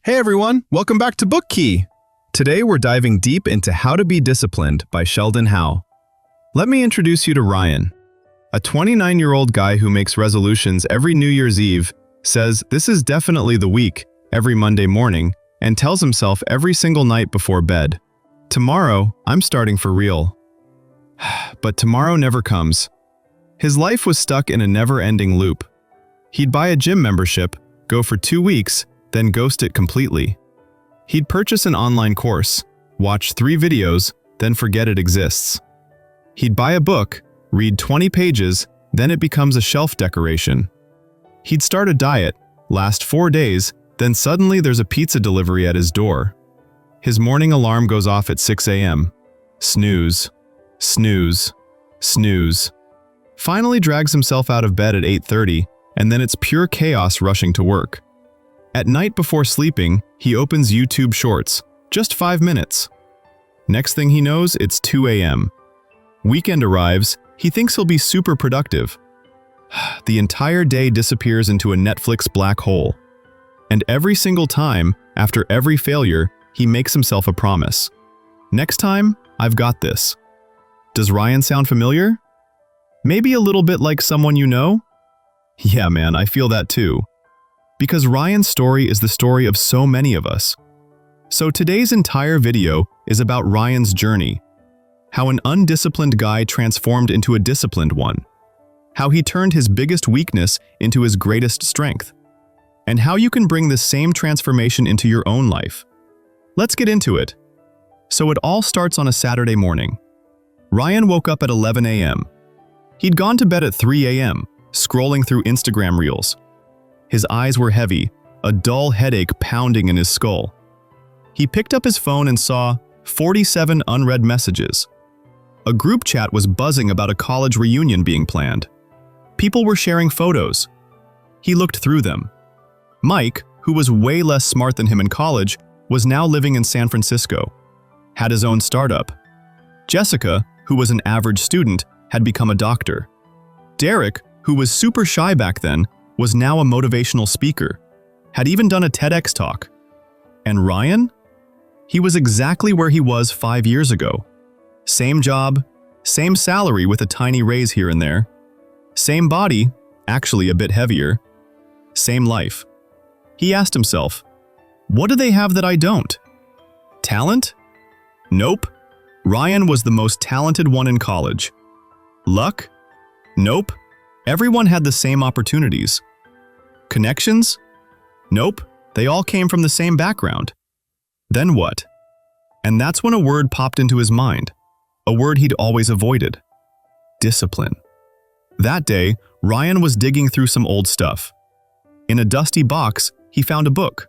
Hey everyone, welcome back to Book Key. Today we're diving deep into How to Be Disciplined by Sheldon Howe. Let me introduce you to Ryan. A 29-year-old guy who makes resolutions every New Year's Eve, says this is definitely the week, every Monday morning, and tells himself every single night before bed, tomorrow, I'm starting for real. But tomorrow never comes. His life was stuck in a never-ending loop. He'd buy a gym membership, go for 2 weeks, then ghost it completely. He'd purchase an online course, watch 3 videos, then forget it exists. He'd buy a book, read 20 pages, then it becomes a shelf decoration. He'd start a diet, last 4 days, then suddenly there's a pizza delivery at his door. His morning alarm goes off at 6 a.m. Snooze, snooze, snooze. Finally drags himself out of bed at 8:30, and then it's pure chaos rushing to work. At night before sleeping, he opens YouTube Shorts, just 5 minutes. Next thing he knows, it's 2 a.m. Weekend arrives, he thinks he'll be super productive. The entire day disappears into a Netflix black hole. And every single time, after every failure, he makes himself a promise. Next time, I've got this. Does Ryan sound familiar? Maybe a little bit like someone you know? Yeah, man, I feel that too. Because Ryan's story is the story of so many of us. So today's entire video is about Ryan's journey. How an undisciplined guy transformed into a disciplined one. How he turned his biggest weakness into his greatest strength. And how you can bring the same transformation into your own life. Let's get into it. So it all starts on a Saturday morning. Ryan woke up at 11 a.m. He'd gone to bed at 3 a.m., scrolling through Instagram reels. His eyes were heavy, a dull headache pounding in his skull. He picked up his phone and saw 47 unread messages. A group chat was buzzing about a college reunion being planned. People were sharing photos. He looked through them. Mike, who was way less smart than him in college, was now living in San Francisco, had his own startup. Jessica, who was an average student, had become a doctor. Derek, who was super shy back then, was now a motivational speaker, had even done a TEDx talk. And Ryan? He was exactly where he was 5 years ago. Same job, same salary with a tiny raise here and there. Same body, actually a bit heavier. Same life. He asked himself, what do they have that I don't? Talent? Nope. Ryan was the most talented one in college. Luck? Nope. Everyone had the same opportunities. Connections? Nope, they all came from the same background. Then what? And that's when a word popped into his mind, a word he'd always avoided. Discipline. That day, Ryan was digging through some old stuff. In a dusty box, he found a book.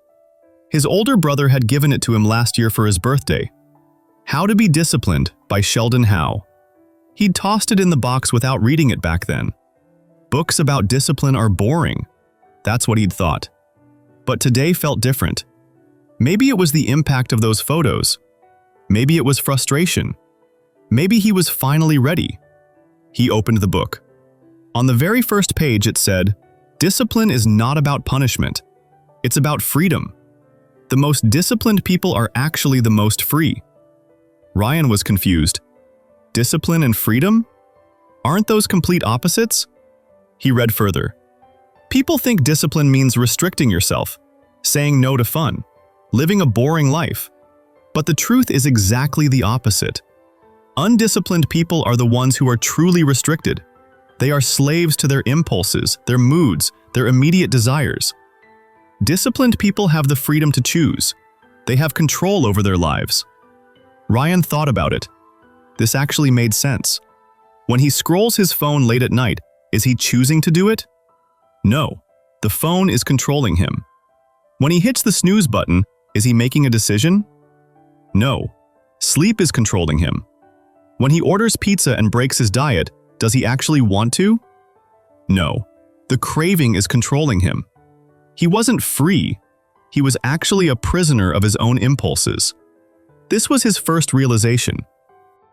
His older brother had given it to him last year for his birthday. How to Be Disciplined by Sheldon Howe. He'd tossed it in the box without reading it back then. Books about discipline are boring. That's what he'd thought. But today felt different. Maybe it was the impact of those photos. Maybe it was frustration. Maybe he was finally ready. He opened the book. On the very first page it said, "Discipline is not about punishment. It's about freedom. The most disciplined people are actually the most free." Ryan was confused. Discipline and freedom? Aren't those complete opposites? He read further. People think discipline means restricting yourself, saying no to fun, living a boring life. But the truth is exactly the opposite. Undisciplined people are the ones who are truly restricted. They are slaves to their impulses, their moods, their immediate desires. Disciplined people have the freedom to choose. They have control over their lives. Ryan thought about it. This actually made sense. When he scrolls his phone late at night, is he choosing to do it? No, the phone is controlling him. When he hits the snooze button, is he making a decision? No, sleep is controlling him. When he orders pizza and breaks his diet, does he actually want to? No, the craving is controlling him. He wasn't free. He was actually a prisoner of his own impulses. This was his first realization.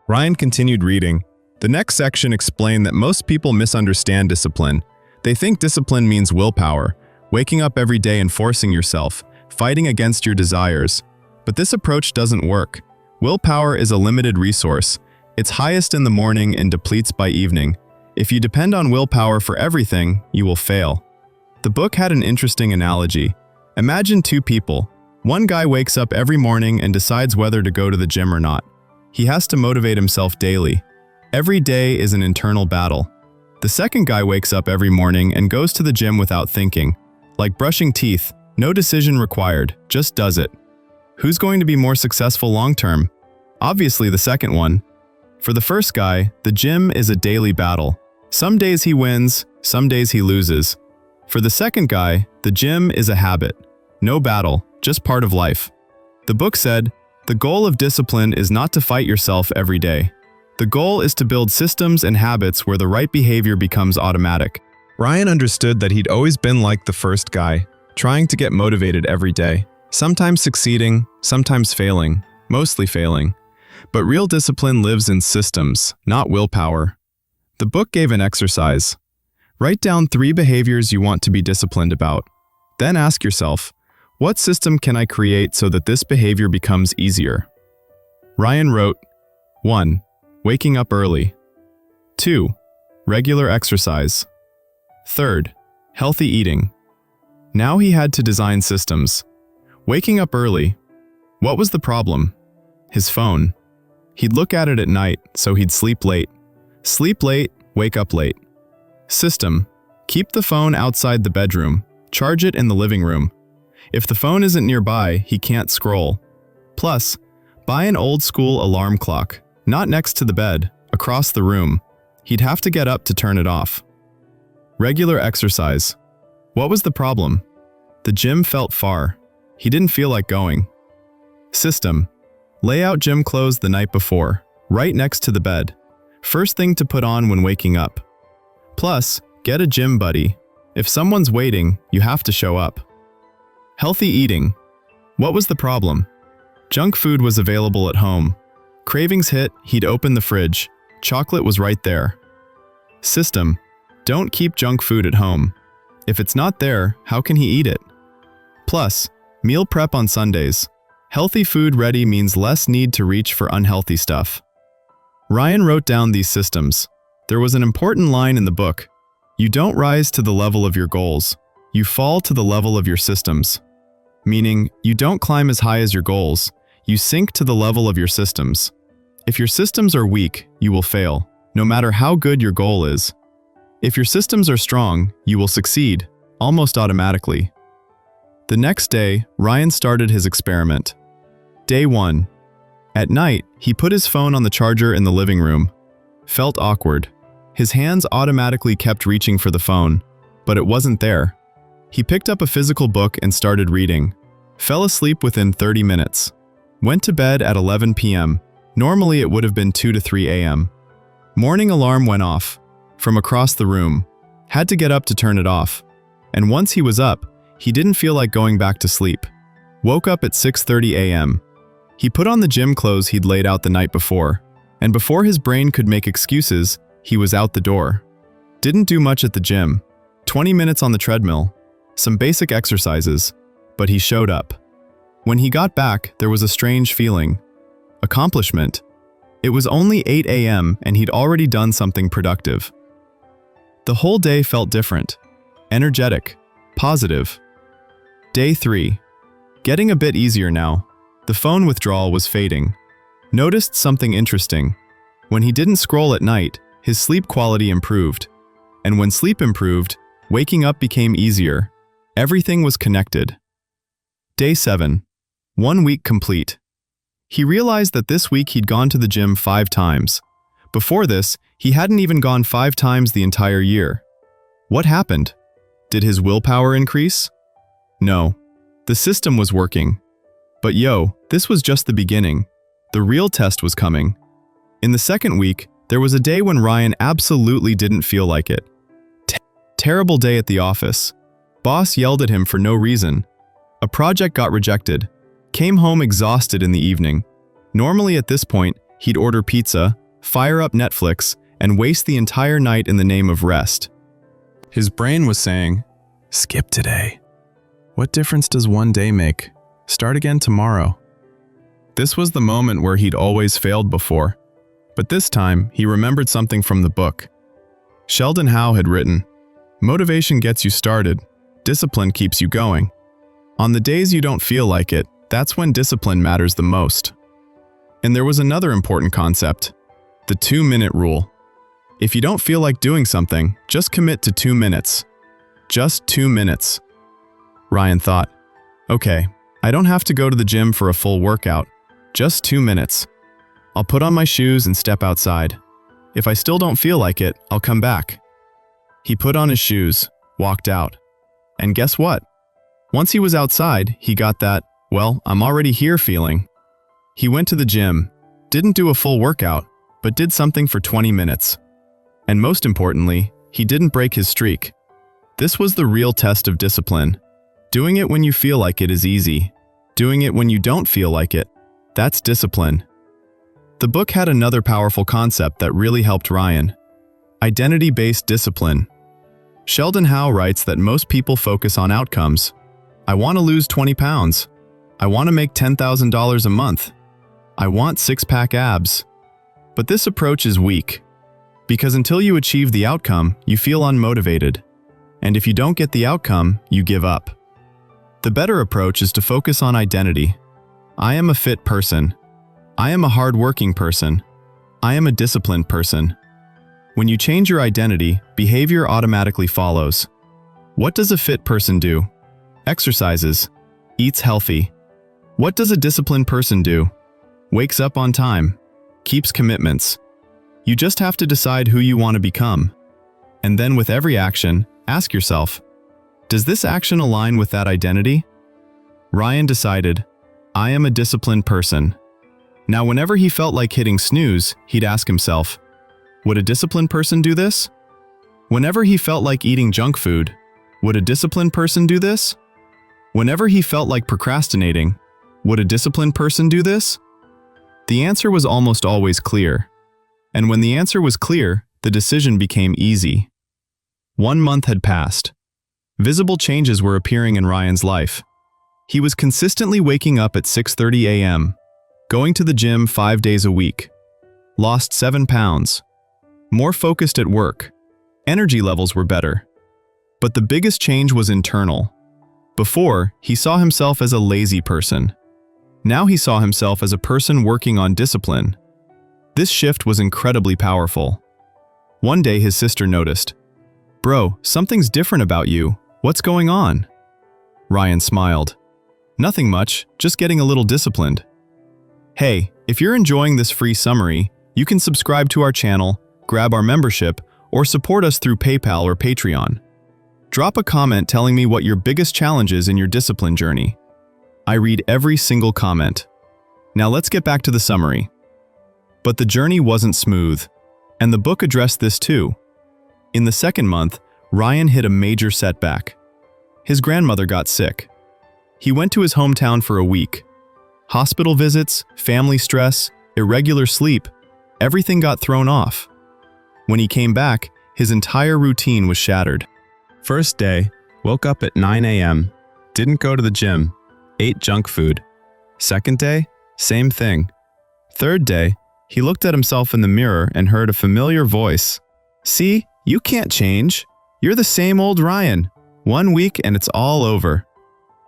Ryan continued reading. The next section explained that most people misunderstand discipline. They think discipline means willpower, waking up every day and forcing yourself, fighting against your desires. But this approach doesn't work. Willpower is a limited resource. It's highest in the morning and depletes by evening. If you depend on willpower for everything, you will fail. The book had an interesting analogy. Imagine two people. One guy wakes up every morning and decides whether to go to the gym or not. He has to motivate himself daily. Every day is an internal battle. The second guy wakes up every morning and goes to the gym without thinking. Like brushing teeth, no decision required, just does it. Who's going to be more successful long-term? Obviously the second one. For the first guy, the gym is a daily battle. Some days he wins, some days he loses. For the second guy, the gym is a habit. No battle, just part of life. The book said, the goal of discipline is not to fight yourself every day. The goal is to build systems and habits where the right behavior becomes automatic. Ryan understood that he'd always been like the first guy, trying to get motivated every day. Sometimes succeeding, sometimes failing, mostly failing. But real discipline lives in systems, not willpower. The book gave an exercise. Write down 3 behaviors you want to be disciplined about. Then ask yourself, what system can I create so that this behavior becomes easier? Ryan wrote, 1. Waking up early. 2. Regular exercise. 3rd. Healthy eating. Now he had to design systems. Waking up early. What was the problem? His phone. He'd look at it at night, so he'd sleep late. Sleep late, wake up late. System. Keep the phone outside the bedroom. Charge it in the living room. If the phone isn't nearby, he can't scroll. Plus, buy an old-school alarm clock. Not next to the bed, across the room. He'd have to get up to turn it off. Regular exercise. What was the problem? The gym felt far. He didn't feel like going. System. Lay out gym clothes the night before, right next to the bed. First thing to put on when waking up. Plus, get a gym buddy. If someone's waiting, you have to show up. Healthy eating. What was the problem? Junk food was available at home. Cravings hit, he'd open the fridge. Chocolate was right there. System. Don't keep junk food at home. If it's not there, how can he eat it? Plus, meal prep on Sundays. Healthy food ready means less need to reach for unhealthy stuff. Ryan wrote down these systems. There was an important line in the book. You don't rise to the level of your goals. You fall to the level of your systems. Meaning, you don't climb as high as your goals. You sink to the level of your systems. If your systems are weak, you will fail, no matter how good your goal is. If your systems are strong, you will succeed, almost automatically. The next day, Ryan started his experiment. Day 1. At night, he put his phone on the charger in the living room. Felt awkward. His hands automatically kept reaching for the phone, but it wasn't there. He picked up a physical book and started reading. Fell asleep within 30 minutes. Went to bed at 11 p.m. Normally it would have been 2 to 3 a.m. Morning alarm went off. From across the room. Had to get up to turn it off. And once he was up, he didn't feel like going back to sleep. Woke up at 6:30 a.m. He put on the gym clothes he'd laid out the night before. And before his brain could make excuses, he was out the door. Didn't do much at the gym. 20 minutes on the treadmill. Some basic exercises. But he showed up. When he got back, there was a strange feeling. Accomplishment. It was only 8 a.m. and he'd already done something productive. The whole day felt different. Energetic. Positive. Day 3. Getting a bit easier now. The phone withdrawal was fading. Noticed something interesting. When he didn't scroll at night, his sleep quality improved. And when sleep improved, waking up became easier. Everything was connected. Day 7. 1 week complete. He realized that this week he'd gone to the gym 5 times. Before this, he hadn't even gone 5 times the entire year. What happened? Did his willpower increase? No. The system was working. But this was just the beginning. The real test was coming. In the second week, there was a day when Ryan absolutely didn't feel like it. Terrible day at the office. Boss yelled at him for no reason. A project got rejected. Came home exhausted in the evening. Normally at this point, he'd order pizza, fire up Netflix, and waste the entire night in the name of rest. His brain was saying, skip today. What difference does one day make? Start again tomorrow. This was the moment where he'd always failed before. But this time, he remembered something from the book. Sheldon Howe had written, "Motivation gets you started. Discipline keeps you going. On the days you don't feel like it, that's when discipline matters the most." And there was another important concept, the 2-minute rule. If you don't feel like doing something, just commit to 2 minutes. Just 2 minutes. Ryan thought, okay, I don't have to go to the gym for a full workout. Just 2 minutes. I'll put on my shoes and step outside. If I still don't feel like it, I'll come back. He put on his shoes, walked out. And guess what? Once he was outside, he got that, well, I'm already here feeling. He went to the gym, didn't do a full workout, but did something for 20 minutes. And most importantly, he didn't break his streak. This was the real test of discipline. Doing it when you feel like it is easy. Doing it when you don't feel like it, that's discipline. The book had another powerful concept that really helped Ryan. Identity-based discipline. Sheldon Howe writes that most people focus on outcomes. I want to lose 20 pounds. I want to make $10,000 a month. I want 6-pack abs. But this approach is weak. Because until you achieve the outcome, you feel unmotivated. And if you don't get the outcome, you give up. The better approach is to focus on identity. I am a fit person. I am a hard-working person. I am a disciplined person. When you change your identity, behavior automatically follows. What does a fit person do? Exercises. Eats healthy. What does a disciplined person do? Wakes up on time. Keeps commitments. You just have to decide who you want to become. And then with every action, ask yourself, does this action align with that identity? Ryan decided, I am a disciplined person. Now whenever he felt like hitting snooze, he'd ask himself, would a disciplined person do this? Whenever he felt like eating junk food, would a disciplined person do this? Whenever he felt like procrastinating, would a disciplined person do this? The answer was almost always clear. And when the answer was clear, the decision became easy. 1 month had passed. Visible changes were appearing in Ryan's life. He was consistently waking up at 6:30 a.m., going to the gym 5 days a week. Lost 7 pounds. More focused at work. Energy levels were better. But the biggest change was internal. Before, he saw himself as a lazy person. Now he saw himself as a person working on discipline. This shift was incredibly powerful. One day his sister noticed, "Bro, something's different about you. What's going on?" Ryan smiled. "Nothing much, just getting a little disciplined." Hey, if you're enjoying this free summary, you can subscribe to our channel, grab our membership, or support us through PayPal or Patreon. Drop a comment telling me what your biggest challenge is in your discipline journey. I read every single comment. Now let's get back to the summary. But the journey wasn't smooth, and the book addressed this too. In the second month, Ryan hit a major setback. His grandmother got sick. He went to his hometown for a week. Hospital visits, family stress, irregular sleep, everything got thrown off. When he came back, his entire routine was shattered. First day, woke up at 9 a.m., didn't go to the gym, ate junk food. Second day, same thing. Third day, he looked at himself in the mirror and heard a familiar voice. "See, you can't change. You're the same old Ryan. 1 week and it's all over."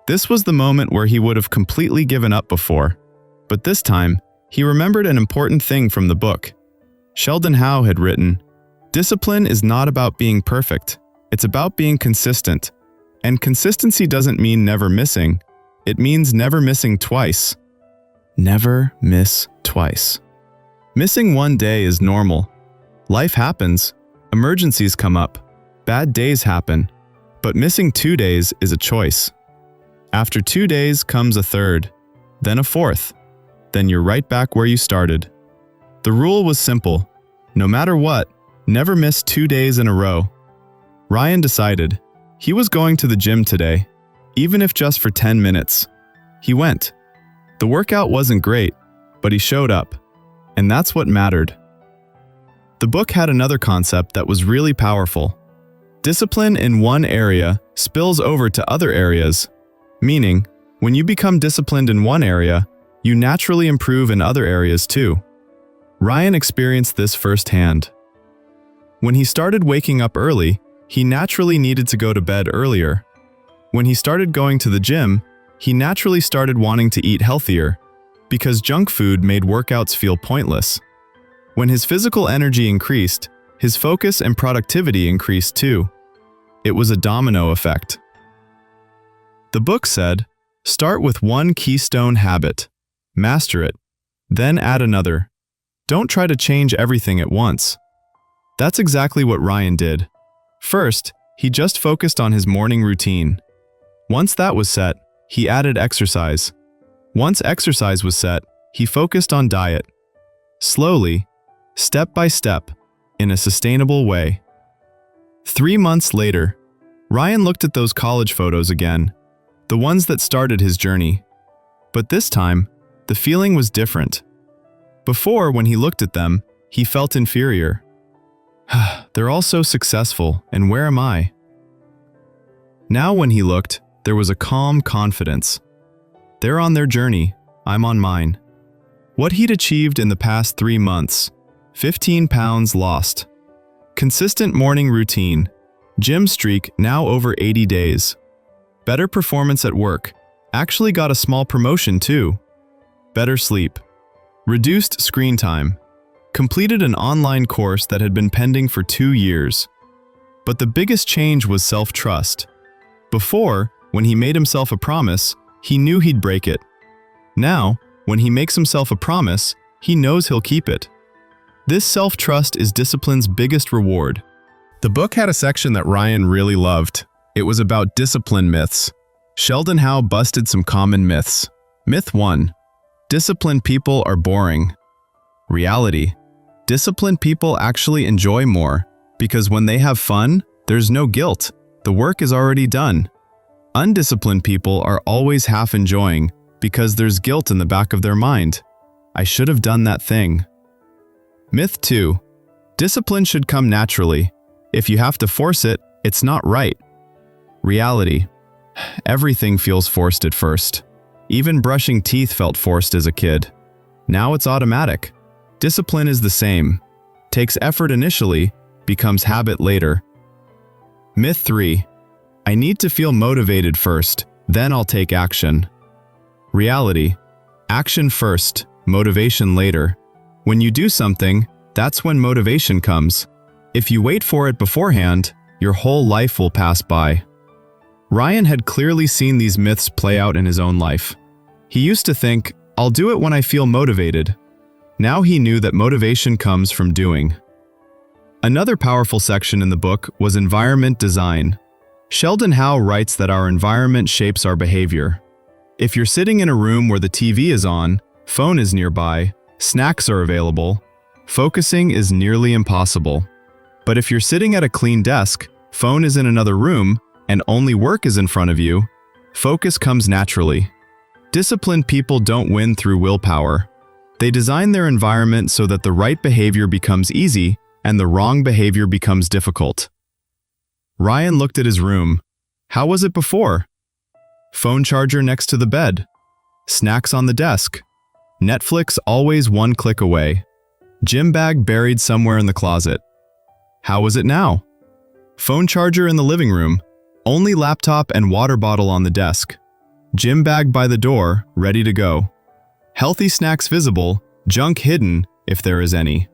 This was the moment where he would have completely given up before. But this time, he remembered an important thing from the book. Sheldon Howe had written, "Discipline is not about being perfect. It's about being consistent. And consistency doesn't mean never missing. It means never missing twice." Never miss twice. Missing 1 day is normal. Life happens. Emergencies come up. Bad days happen. But missing 2 days is a choice. After 2 days comes a third, then a fourth. Then you're right back where you started. The rule was simple. No matter what, never miss 2 days in a row. Ryan decided he was going to the gym today, even if just for 10 minutes. He went. The workout wasn't great, but he showed up. And that's what mattered. The book had another concept that was really powerful. Discipline in one area spills over to other areas. Meaning, when you become disciplined in one area, you naturally improve in other areas too. Ryan experienced this firsthand. When he started waking up early, he naturally needed to go to bed earlier. When he started going to the gym, he naturally started wanting to eat healthier, because junk food made workouts feel pointless. When his physical energy increased, his focus and productivity increased too. It was a domino effect. The book said, start with one keystone habit, master it, then add another. Don't try to change everything at once. That's exactly what Ryan did. First, he just focused on his morning routine. Once that was set, he added exercise. Once exercise was set, he focused on diet. Slowly, step by step, in a sustainable way. 3 months later, Ryan looked at those college photos again, the ones that started his journey. But this time, the feeling was different. Before, when he looked at them, he felt inferior. They're all so successful, and where am I? Now when he looked, there was a calm confidence. They're on their journey, I'm on mine. What he'd achieved in the past 3 months: 15 pounds lost. Consistent morning routine. Gym streak now over 80 days. Better performance at work. Actually got a small promotion too. Better sleep. Reduced screen time. Completed an online course that had been pending for 2 years. But the biggest change was self-trust. Before, when he made himself a promise, he knew he'd break it. Now, when he makes himself a promise, he knows he'll keep it. This self-trust is discipline's biggest reward. The book had a section that Ryan really loved. It was about discipline myths. Sheldon Howe busted some common myths. Myth 1. Disciplined people are boring. Reality. Disciplined people actually enjoy more, because when they have fun, there's no guilt. The work is already done. Undisciplined people are always half enjoying, because there's guilt in the back of their mind. I should have done that thing. Myth 2. Discipline should come naturally. If you have to force it, it's not right. Reality. Everything feels forced at first. Even brushing teeth felt forced as a kid. Now it's automatic. Discipline is the same. Takes effort initially, becomes habit later. Myth 3. I need to feel motivated first, then I'll take action. Reality. Action first, motivation later. When you do something, that's when motivation comes. If you wait for it beforehand, your whole life will pass by. Ryan had clearly seen these myths play out in his own life. He used to think, I'll do it when I feel motivated. Now he knew that motivation comes from doing. Another powerful section in the book was environment design. Sheldon Howe writes that our environment shapes our behavior. If you're sitting in a room where the TV is on, phone is nearby, snacks are available, focusing is nearly impossible. But if you're sitting at a clean desk, phone is in another room, and only work is in front of you, focus comes naturally. Disciplined people don't win through willpower. They design their environment so that the right behavior becomes easy and the wrong behavior becomes difficult. Ryan looked at his room. How was it before? Phone charger next to the bed. Snacks on the desk. Netflix always one click away. Gym bag buried somewhere in the closet. How was it now? Phone charger in the living room. Only laptop and water bottle on the desk. Gym bag by the door, ready to go. Healthy snacks visible, junk hidden, if there is any.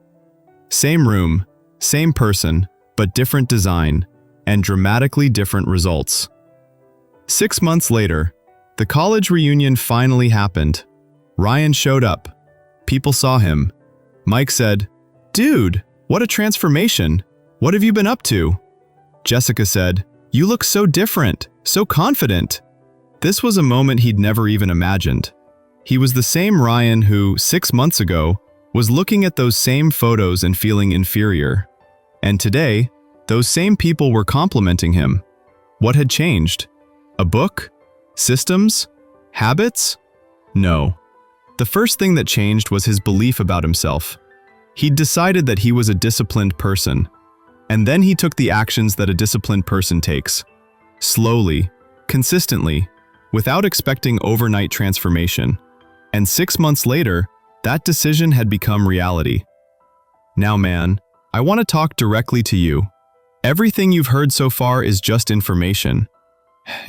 Same room, same person, but different design, and dramatically different results. 6 months later, the college reunion finally happened. Ryan showed up. People saw him. Mike said, "Dude, what a transformation. What have you been up to?" Jessica said, "You look so different, so confident." This was a moment he'd never even imagined. He was the same Ryan who, 6 months ago, was looking at those same photos and feeling inferior. And today, those same people were complimenting him. What had changed? A book? Systems? Habits? No. The first thing that changed was his belief about himself. He'd decided that he was a disciplined person. And then he took the actions that a disciplined person takes. Slowly, consistently, without expecting overnight transformation. And 6 months later, that decision had become reality. Now, man, I want to talk directly to you. Everything you've heard so far is just information.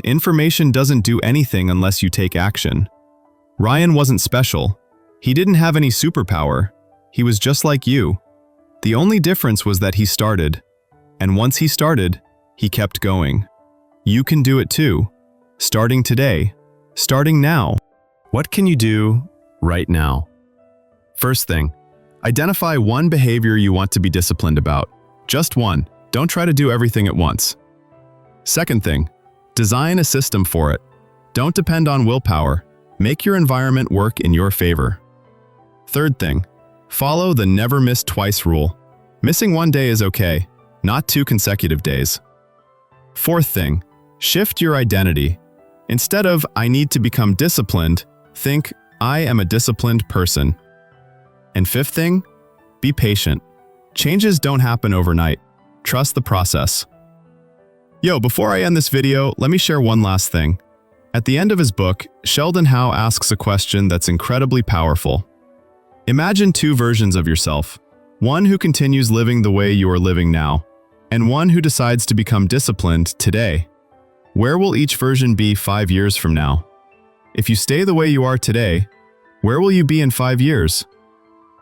Information doesn't do anything unless you take action. Ryan wasn't special. He didn't have any superpower. He was just like you. The only difference was that he started. And once he started, he kept going. You can do it too. Starting today. Starting now. What can you do right now? First thing, identify one behavior you want to be disciplined about. Just one. Don't try to do everything at once. Second thing, design a system for it. Don't depend on willpower. Make your environment work in your favor. Third thing, follow the never miss twice rule. Missing one day is okay, not 2 consecutive days. Fourth thing, shift your identity. Instead of "I need to become disciplined," think "I am a disciplined person." And fifth thing, be patient. Changes don't happen overnight. Trust the process. Yo, before I end this video, let me share one last thing. At the end of his book, Sheldon Howe asks a question that's incredibly powerful. Imagine 2 versions of yourself. One who continues living the way you are living now, and one who decides to become disciplined today. Where will each version be 5 years from now? If you stay the way you are today, where will you be in 5 years?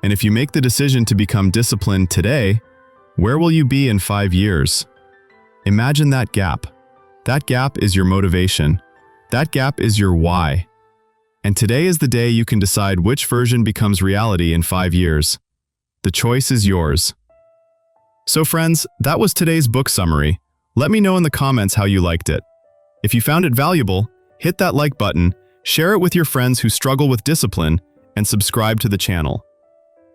And if you make the decision to become disciplined today, where will you be in 5 years? Imagine that gap. That gap is your motivation. That gap is your why. And today is the day you can decide which version becomes reality in 5 years. The choice is yours. So friends, that was today's book summary. Let me know in the comments how you liked it. If you found it valuable, hit that like button, share it with your friends who struggle with discipline, and subscribe to the channel.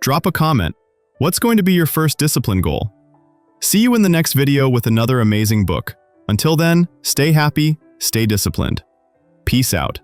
Drop a comment. What's going to be your first discipline goal? See you in the next video with another amazing book. Until then, stay happy, stay disciplined. Peace out.